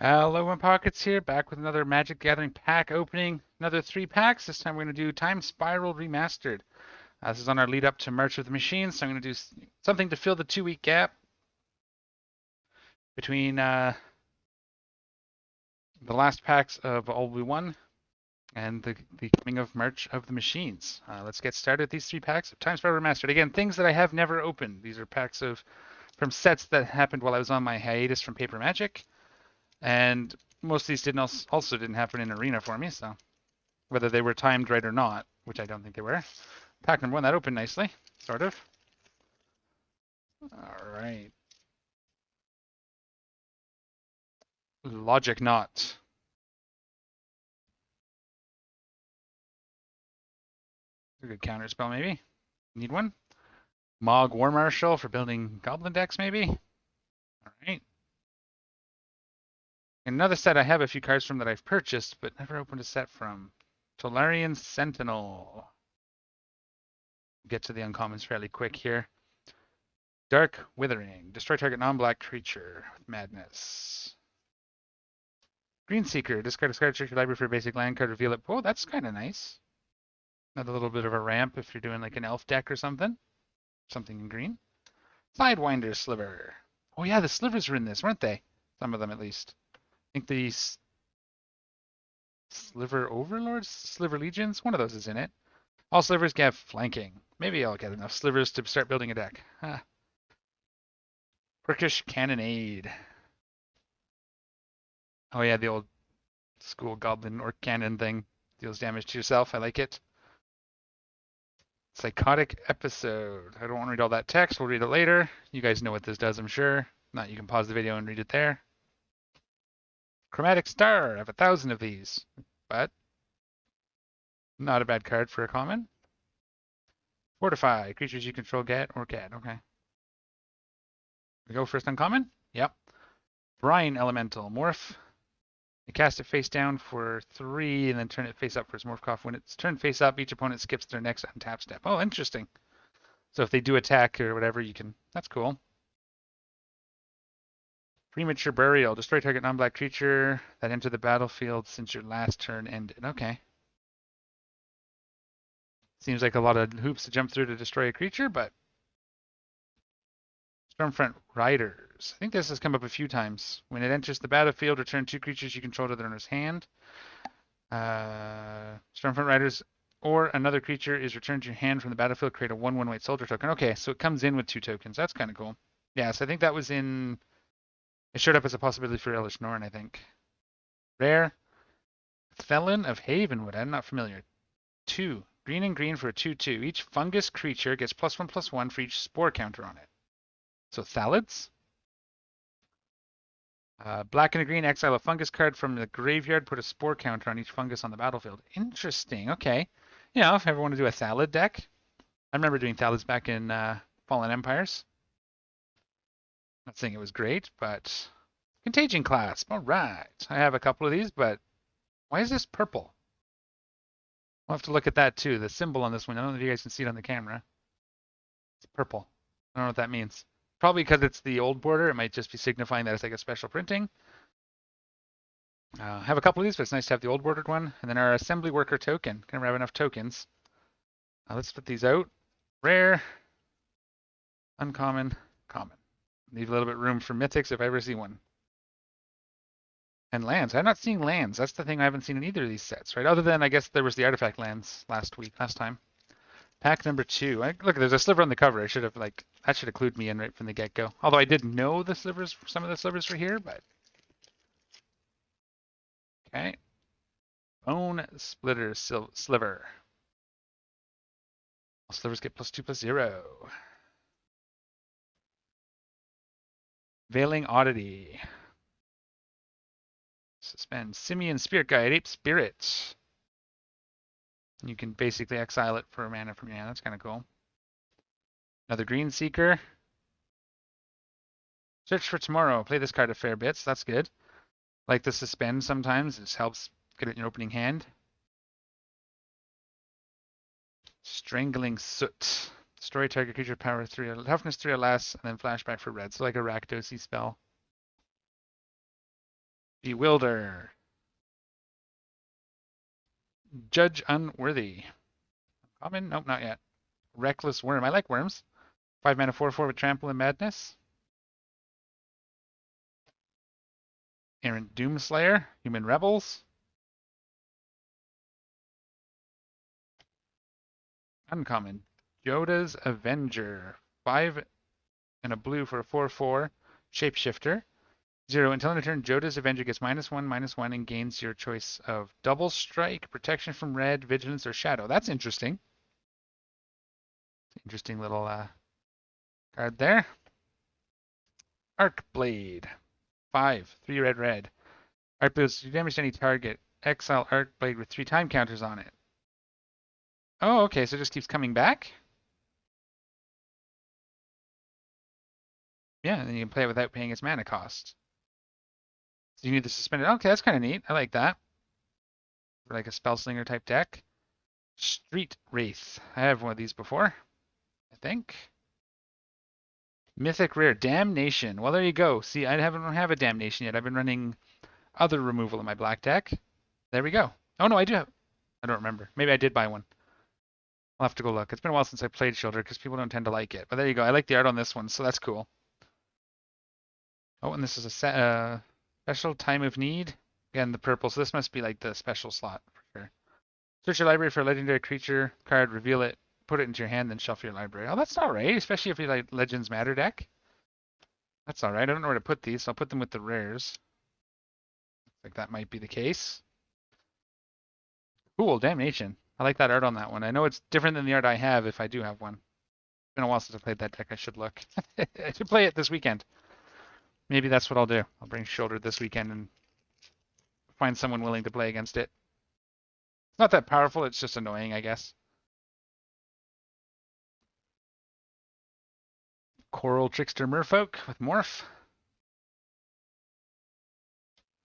Hello, my pockets here, back with another Magic Gathering pack opening. Another 3 packs. This time we're going to do Time Spiral Remastered. This is on our lead up to March of the Machines, so I'm going to do something to fill the 2 week gap between the last packs of All We Won and the coming of March of the Machines. Let's get started with these 3 packs of Time Spiral Remastered. Again, things that I have never opened. These are packs from sets that happened while I was on my hiatus from Paper Magic, and most of these also didn't happen in Arena for me, so. Whether they were timed right or not, which I don't think they were. Pack number 1, that opened nicely, sort of. All right. Logic Knot. A good counter spell, maybe. Need one. Mog War Marshal for building Goblin decks, maybe. All right. Another set I have a few cards from that I've purchased, but never opened a set from. Tolarian Sentinel. Get to the uncommons fairly quick here. Dark Withering. Destroy target non-black creature with madness. Green Seeker. Discard a card, check your library for a basic land card, reveal it. Oh, that's kind of nice. Not a little bit of a ramp if you're doing like an elf deck or something. Something in green. Sidewinder Sliver. Oh yeah, the slivers were in this, weren't they? Some of them at least. I think the Sliver Overlords? Sliver Legions? One of those is in it. All slivers get flanking. Maybe I'll get enough slivers to start building a deck. Turkish Cannonade. Oh yeah, the old school goblin or cannon thing. Deals damage to yourself. I like it. Psychotic Episode. I don't want to read all that text. We'll read it later. You guys know what this does, I'm sure. If not, you can pause the video and read it there. Chromatic Star. I have 1,000 of these, but not a bad card for a common. Fortify. Creatures you control get or get. Okay. We go first uncommon? Yep. Brine Elemental. Morph. You cast it face down for 3 and then turn it face up for its morph cough. When it's turned face up, each opponent skips their next untap step. Oh, interesting. So if they do attack or whatever, you can. That's cool. Premature Burial. Destroy target non-black creature that entered the battlefield since your last turn ended. Okay. Seems like a lot of hoops to jump through to destroy a creature, but Stormfront Riders. I think this has come up a few times. When it enters the battlefield, return 2 creatures you control to the owner's hand. Stormfront Riders or another creature is returned to your hand from the battlefield, create a 1/1 white soldier token. Okay, so it comes in with 2 tokens. That's kind of cool. Yeah, so I think that was in. It showed up as a possibility for Elish Norn, I think. Rare. Felon of Havenwood. I'm not familiar. 2. Green and green for a 2/2. Each fungus creature gets +1/+1 for each spore counter on it. So Thalids. Black and a green, exile a fungus card from the graveyard, put a spore counter on each fungus on the battlefield. Interesting. Okay. You know, if I ever want to do a Thalid deck, I remember doing Thalids back in Fallen Empires. Not saying it was great, but Contagion Clasp. All right. I have a couple of these, but why is this purple? We'll have to look at that too. The symbol on this one, I don't know if you guys can see it on the camera. It's purple. I don't know what that means. Probably because it's the old border. It might just be signifying that it's like a special printing. I have a couple of these, but it's nice to have the old bordered one. And then our assembly worker token. Can never have enough tokens. Let's put these out. Rare, uncommon, common. Leave a little bit room for mythics if I ever see one. And lands. I'm not seeing lands. That's the thing I haven't seen in either of these sets, right? Other than I guess there was the artifact lands last time. Pack number 2. Look, there's a sliver on the cover. I should have that should have clued me in right from the get-go. Although I did know the slivers, some of the slivers were here, but okay. Bone Splitter Sliver. All slivers get +2/+0. Veiling Oddity. Suspend Simian Spirit Guide, Ape Spirit. You can basically exile it for a mana from your hand. That's kind of cool. Another Green Seeker. Search for Tomorrow. Play this card a fair bit, so that's good. Like the Suspend sometimes. It just helps get it in your opening hand. Strangling Soot. Destroy target creature power 3 or toughness 3 or less, and then flashback for red. So like a Rakdos spell. Bewilder. Judge Unworthy. Common? Nope, not yet. Reckless Worm. I like worms. 5 mana 4/4 with Trample and Madness. Errant Doomslayer. Human Rebels. Uncommon. Yoda's Avenger. 5 and a blue for a 4/4. Shapeshifter. 0. Until end of turn, Joda's Avenger gets -1/-1 and gains your choice of Double Strike, Protection from Red, Vigilance, or Shadow. That's interesting. Interesting little card there. Arcblade. 5. 3 red. Arcblade, you damage any target. Exile Arcblade with 3 time counters on it. Oh, okay, so it just keeps coming back? Yeah, and then you can play it without paying its mana cost. So you need to suspend it. Okay, that's kind of neat. I like that. For like a Spellslinger type deck. Street Wraith. I have one of these before, I think. Mythic Rare. Damnation. Well, there you go. See, I don't have a Damnation yet. I've been running other removal in my black deck. There we go. Oh, no, I do have... I don't remember. Maybe I did buy one. I'll have to go look. It's been a while since I played Shielder because people don't tend to like it. But there you go. I like the art on this one, so that's cool. Oh, and this is a special Time of Need. Again, the purple. So this must be like the special slot for sure. Search your library for a legendary creature card, reveal it, put it into your hand, then shuffle your library. Oh, that's all right, especially if you like Legends Matter deck. That's all right. I don't know where to put these, so I'll put them with the rares. Looks like that might be the case. Cool, Damnation. I like that art on that one. I know it's different than the art I have if I do have one. It's been a while since I played that deck. I should look. I should play it this weekend. Maybe that's what I'll do. I'll bring Shoulder this weekend and find someone willing to play against it. It's not that powerful. It's just annoying, I guess. Coral Trickster Merfolk with Morph.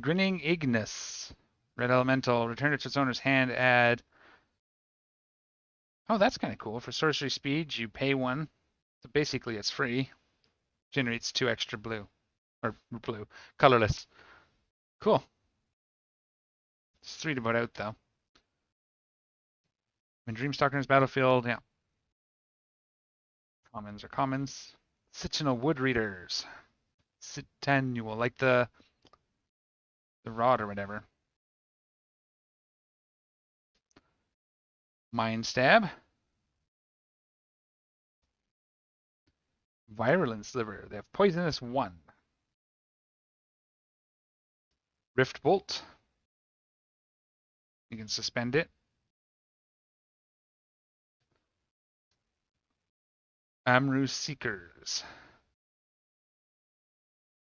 Grinning Ignis. Red Elemental. Return it to its owner's hand. Add... Oh, that's kind of cool. For sorcery speed, you pay 1. So basically, it's free. Generates 2 extra blue. Or blue. Colorless. Cool. It's 3 to vote out, though. When Dreamstalker's Battlefield, yeah. Commons are commons. Citronal Wood Readers. Citannual, like the rod or whatever. Mind Stab. Virulent Sliver. They have Poisonous 1. Rift Bolt. You can suspend it. Amru Seekers.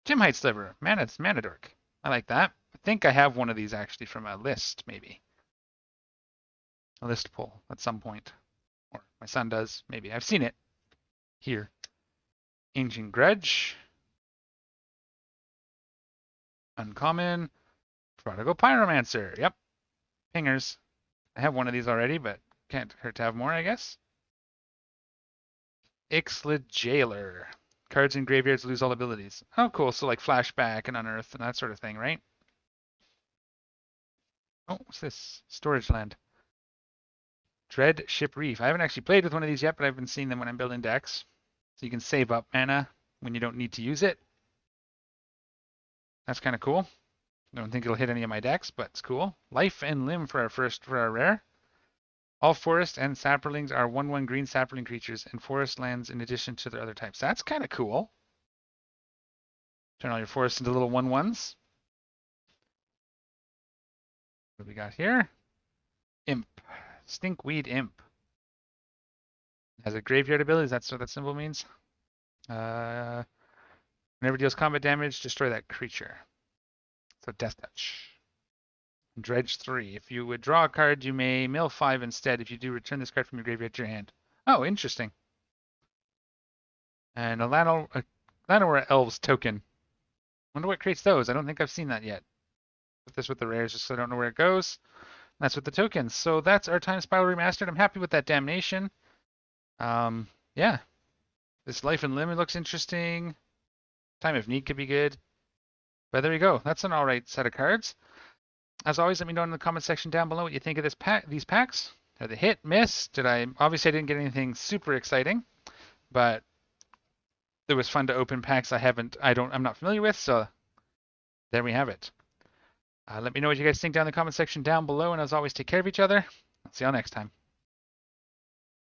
Gemhide Sliver. Mana Dork. I like that. I think I have one of these actually from a list, maybe. A list pull at some point. Or my son does, maybe. I've seen it here. Ancient Grudge. Uncommon. Prodigal Pyromancer. Yep. Pingers. I have one of these already, but can't hurt to have more, I guess. Ixlid Jailer. Cards in graveyards lose all abilities. Oh, cool. So like Flashback and Unearth and that sort of thing, right? Oh, what's this? Storage Land. Dread Ship Reef. I haven't actually played with one of these yet, but I've been seeing them when I'm building decks. So you can save up mana when you don't need to use it. That's kind of cool. I don't think it'll hit any of my decks, but it's cool. Life and Limb for our rare. All forest and sapperlings are 1/1 green sapperling creatures and forest lands in addition to their other types. That's kind of cool. Turn all your forests into little 1/1s. What do we got here? Imp. Stinkweed Imp. Has a graveyard ability. That's what that symbol means. Whenever it deals combat damage, destroy that creature. So Death Touch. Dredge 3. If you would draw a card, you may mill 5 instead. If you do, return this card from your graveyard to your hand. Oh, interesting. And a Llanowar Elves token. Wonder what creates those. I don't think I've seen that yet. Put this with the rares just so I don't know where it goes. That's with the tokens. So that's our Time Spiral Remastered. I'm happy with that Damnation. Yeah. This Life and Limb looks interesting. Time of Need could be good. But there you go. That's an all right set of cards. As always, let me know in the comment section down below what you think of these packs. Are they hit, miss? Obviously I didn't get anything super exciting, but it was fun to open packs I'm not familiar with, so there we have it. Let me know what you guys think down in the comment section down below, and as always, take care of each other. I'll see y'all next time.